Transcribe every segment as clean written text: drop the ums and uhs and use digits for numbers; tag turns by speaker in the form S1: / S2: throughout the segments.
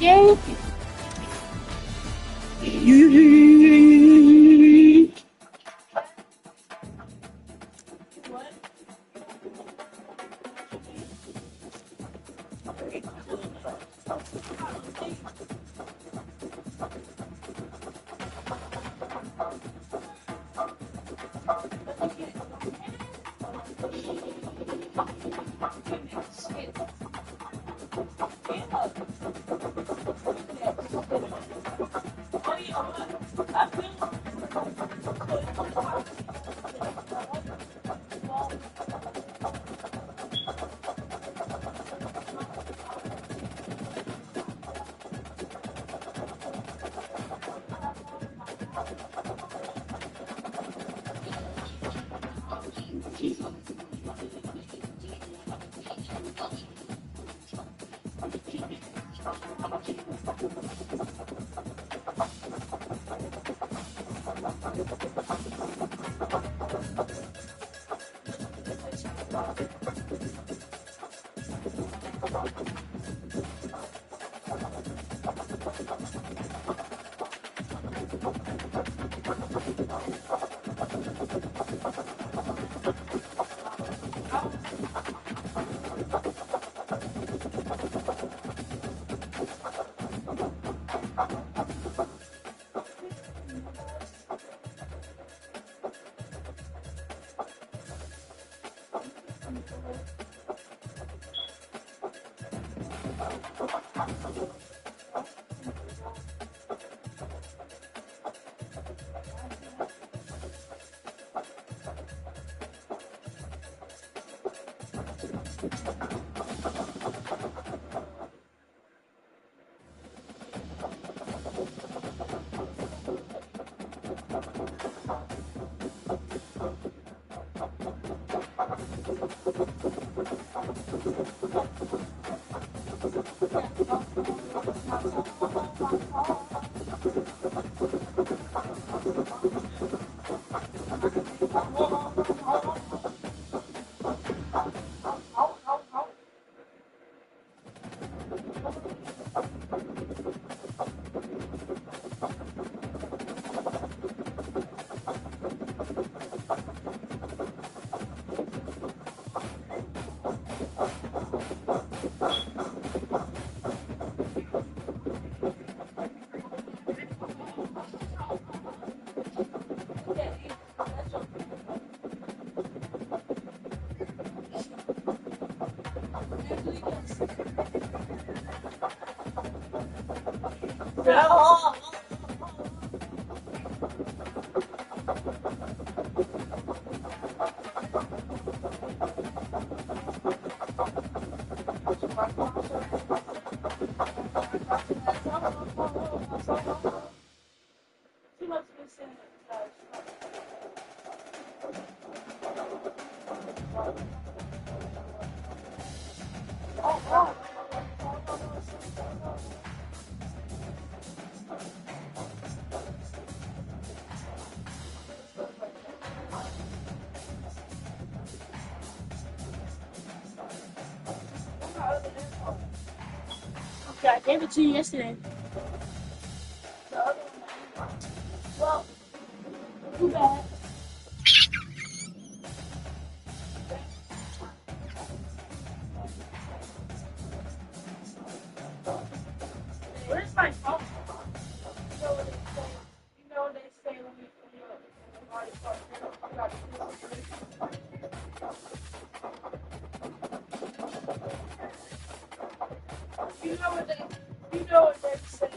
S1: Yeah. Okay, I gave it to you yesterday. The other one. Well, too bad. Where's my phone? You know what they say? You know what they say when you already start you know what they you know what they say?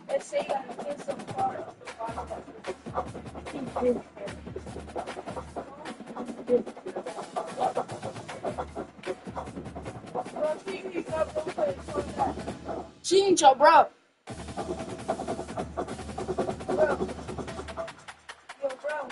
S1: They say you gotta get some part of the body Change your bro. Bro. Yo, bro.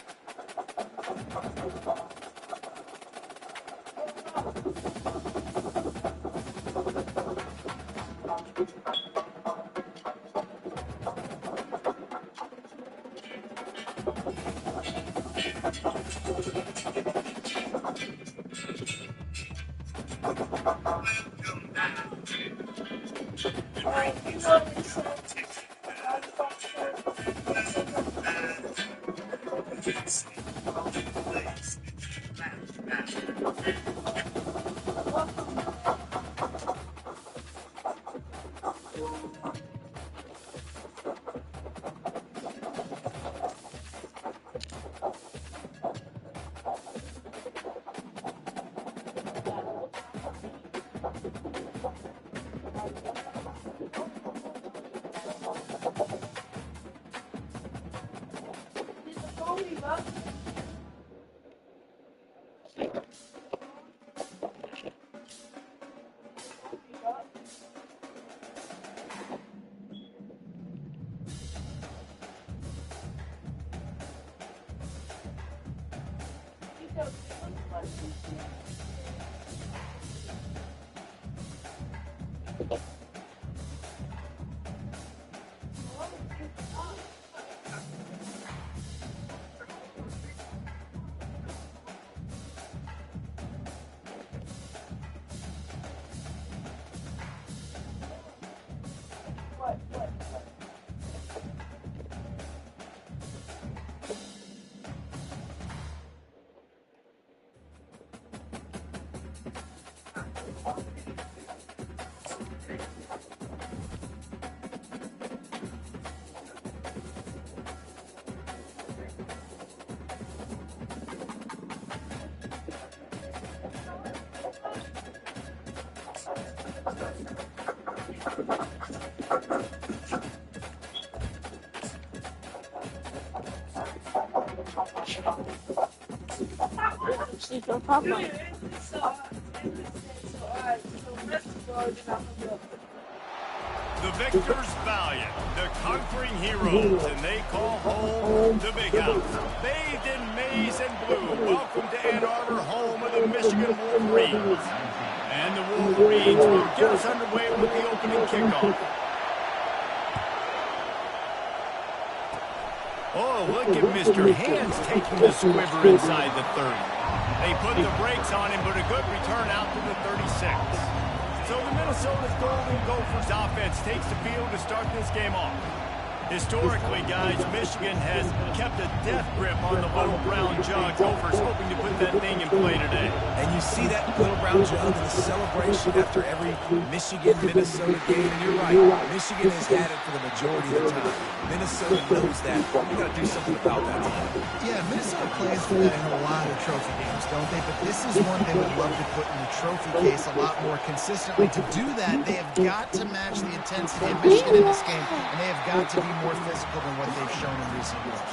S1: You know they said
S2: She's no problem.
S3: The victors valiant, the conquering heroes, and they call home the Big House. Bathed in maize and blue, welcome to Ann Arbor, home of the Michigan Wolverines. And the Wolverines will get us underway with the opening kickoff. Oh, look at Mr. Hands taking the squibber inside the 30. They put the brakes on him, but a good return out to the 36. So the Minnesota Golden Gophers offense takes the field to start this game off. Historically, guys, Michigan has kept a death grip on the little brown jug. Gophers hoping to put that thing in play today.
S4: And you see that little brown jug in the celebration after every Michigan-Minnesota game. And you're right, Michigan has had it for the majority of the time. Minnesota knows that. We've got to do something about that tonight.
S5: Yeah, Minnesota plays for that in a lot of trophy games, don't they? But this is one they would love to put in the trophy case a lot more consistently. To do that, they have got to match the intensity of Michigan in this game, and they have got to be more physical than what they've shown in recent years.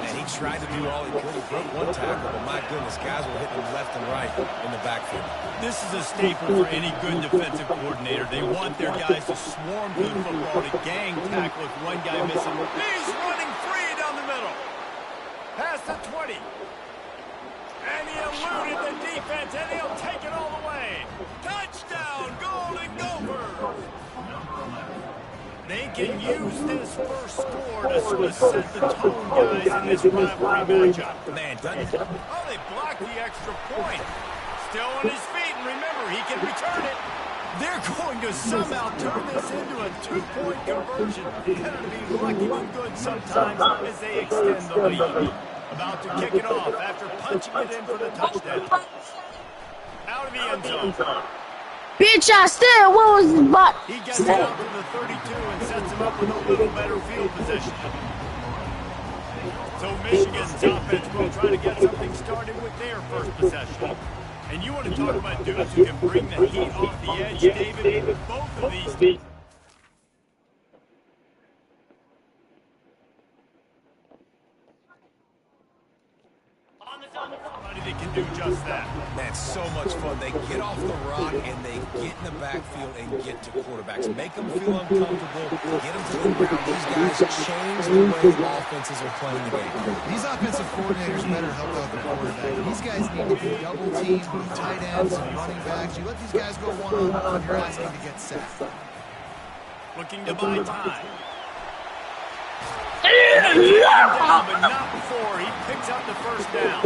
S4: And he tried to do all he could. He broke one tackle, but my goodness, guys were hitting him left and right in the backfield.
S3: This is a staple for any good defensive coordinator. They want their guys to swarm to the football, to gang tackle if one guy misses. He's running free down the middle. Past the 20. And he eluded the defense, and he'll take it all the way. Touchdown, Golden Gophers! They can use this first score to sort of set the tone, guys, in this rivalry matchup.
S4: Man, doesn't it?
S3: Oh, they blocked the extra point. Still on his feet, and remember, he can return it. They're going to somehow turn this into a two-point conversion. Better to be lucky than good sometimes as they extend the lead. About to kick it off after punching it in for the touchdown. Out of the end zone.
S2: Bitch, I said, what was his butt?
S3: He gets out to the 32 and sets him up with a little better field position. So Michigan's offense will try to get something started with their first possession. And you want to talk about dudes who can bring the heat off the edge, David? Both of these. Somebody that can do just that.
S4: Man, so much fun. They get off the rock and they get in the backfield and get to quarterbacks. Make them feel uncomfortable. Get them to the ground. These guys change the way offenses are playing the game.
S5: These offensive coordinators better help out the quarterback. These guys need to be double-teamed with tight ends and running backs. You let these guys go one-on-one, you're asking to get sacked.
S3: Looking to buy time. Down, but not before he picks up the first down.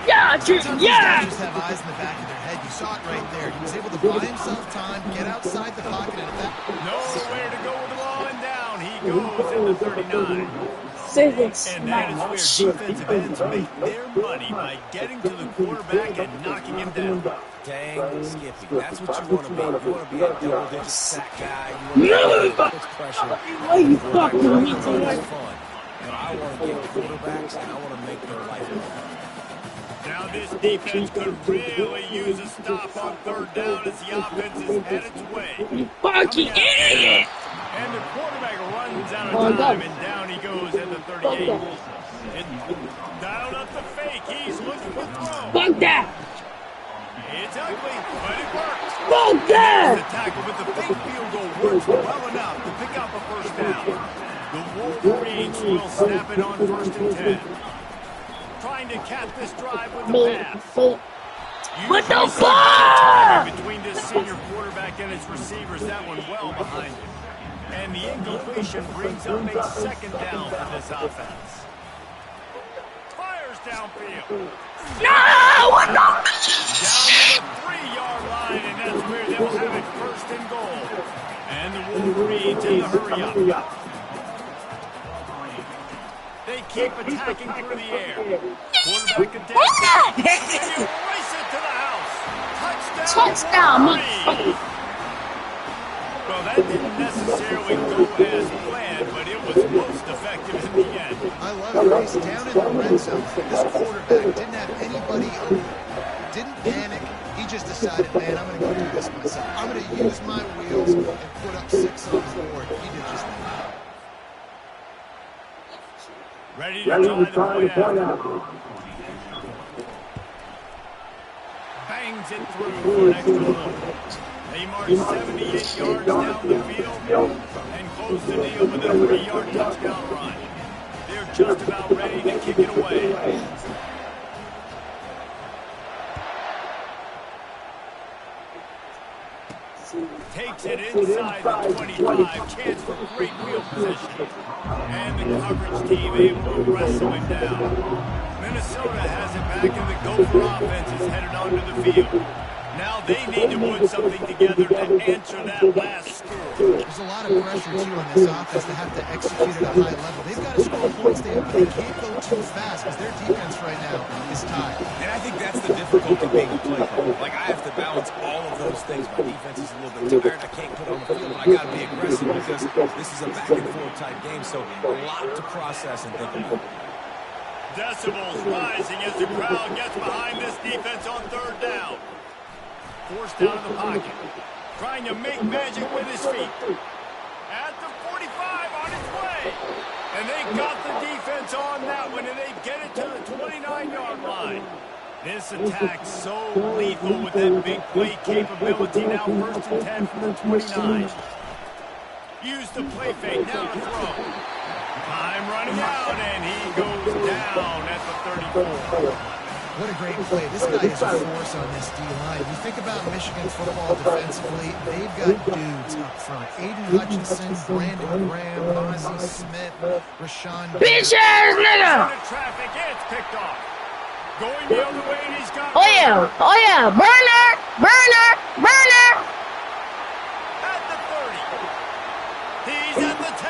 S2: Yeah,
S5: Sometimes these guys
S2: yeah.
S5: just have eyes in the back of their head. You saw it right there. He was able to buy himself time, get outside the pocket, and attack.
S3: Nowhere to go with the ball and down. He goes in the 39.
S2: Scissors.
S3: And that is where defensive ends make their money, by getting to the quarterback and knocking him down.
S4: Dang, Skippy. That's what you want to be. You want to be a double-digit sack guy. You want to be puts pressure.
S2: Why you fucking me
S4: It's
S2: tonight?
S4: fun. And I want to get quarterbacks, and I want to make their life fun.
S3: Now this defense could really use a stop on third down as the offense is headed its way.
S2: You fucking idiot.
S3: And the quarterback runs out of time, and down he goes at the 38. Dialed up the fake. He's looking to throw.
S2: Fuck that.
S3: It's ugly, but it works.
S2: Fuck
S3: The
S2: that.
S3: tackle with the fake field goal works well enough to pick up a first down. The Wolverines will snap it on 1st and 10. Trying to cap this drive with the pass.
S2: What the
S3: Usually
S2: fuck?
S3: between this senior quarterback and his receivers, that one well behind him. And the incompletion brings up a second down for this offense. Fires downfield.
S2: No! What the?
S3: Down to the 3-yard line, and that's where they'll have it 1st and goal. And the Wolverines in the hurry up. They keep attacking through the air. Quarterback attack. And you race it to the house.
S2: Touchdown,
S3: Wolverines.
S2: motherfucker.
S3: Well, that didn't necessarily go as planned, but it was most effective in the end.
S5: I love it. He's down in the red zone. This quarterback didn't have anybody open. Didn't panic. He just decided, man, I'm going to go do this myself. I'm going to use my wheels and put up 6 on the board. He did just that.
S3: Ready to try the play out. Bangs it through for an extra point. They march 78 yards down the field and close the deal with a 3-yard touchdown run. They're just about ready to kick it away. Takes it inside the 25. Chance for great field position. And the coverage team able to wrestle him down. Minnesota has it back, and the Gopher offense is headed onto the field. Now they need to put something together to answer that last score.
S5: There's a lot of pressure, too, on this offense to have to execute at a high level. They've got to score points, they can't go too fast because their defense right now is tired.
S4: And I think that's the difficulty being a play caller. Like, I have to balance all of those things. My defense is a little bit tired. I can't put on the field, but I got to be aggressive because this is a back-and-forth type game, so a lot to process and think about.
S3: Decibels rising as the crowd gets behind this defense on third down. Forced out of the pocket. Trying to make magic with his feet. At the 45 on its way. And they got the defense on that one, and they get it to the 29-yard line. This attack so lethal with that big play capability. Now 1st and 10 from the 29. Use the play fake. Now to throw. Time running out, and he goes down at the 34.
S5: What a great play. This guy is a force on this D-line. You think about Michigan football defensively, they've got dudes up front. Aiden Hutchinson, Brandon Graham, Mozzie Smith, Rashawn.
S2: Bitch ass nigga.
S3: Into traffic, it's picked off. Going the other way, and he's got
S2: Oh yeah. Oh yeah. Burner. Burner. Burner.
S3: at the 30. He's at the 10.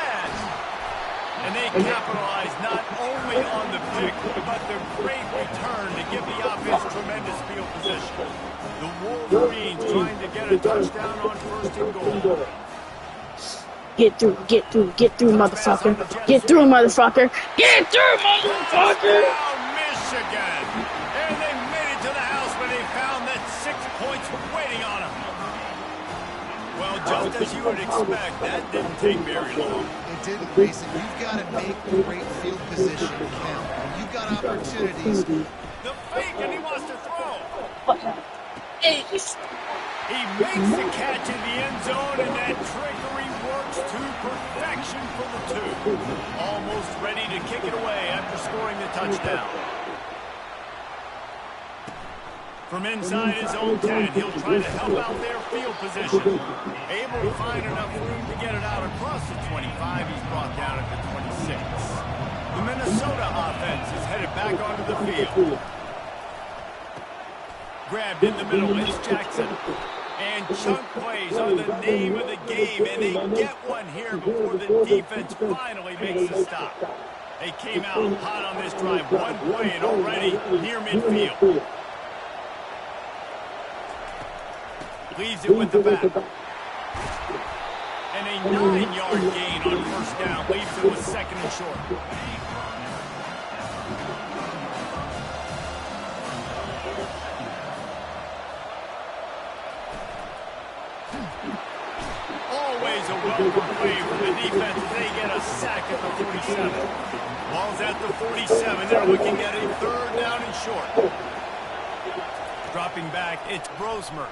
S3: And they capitalize not only on the pick, but the great return to give the offense tremendous field position. The Wolverines trying to get a touchdown on 1st and goal.
S2: Get through, motherfucker. Get through, motherfucker. Get through, motherfucker.
S3: Touchdown, Michigan. And they made it to the house, but they found that 6 points were waiting on them. Well, just as you would expect, that didn't take very long.
S5: It didn't, Mason. You've got to make great field position count. When you've got opportunities.
S3: The fake, and he wants to throw.
S2: Hey.
S3: He makes the catch in the end zone, and that trickery works to perfection for the 2. Almost ready to kick it away after scoring the touchdown. From inside his own 10, he'll try to help out their field position. Able to find enough room to get it out across the 25. He's brought down at the 26. The Minnesota offense is headed back onto the field. grabbed in the middle. It's Jackson. And chunk plays are the name of the game, and they get one here before the defense finally makes the stop. They came out hot on this drive. One play and already near midfield. Leaves it with the back. And a 9-yard gain on first down. Leaves it with second and short. Always a welcome play for the defense as they get a sack at the 47. Ball's at the 47. They're looking at a third down and short. Dropping back, it's Brosmer.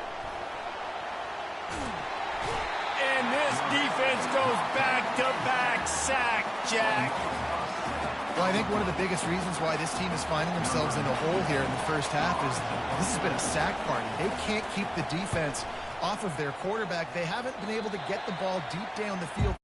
S3: And this defense goes back-to-back sack, Jack.
S5: Well, I think one of the biggest reasons why this team is finding themselves in a hole here in the first half is this has been a sack party. They can't keep the defense off of their quarterback. They haven't been able to get the ball deep down the field.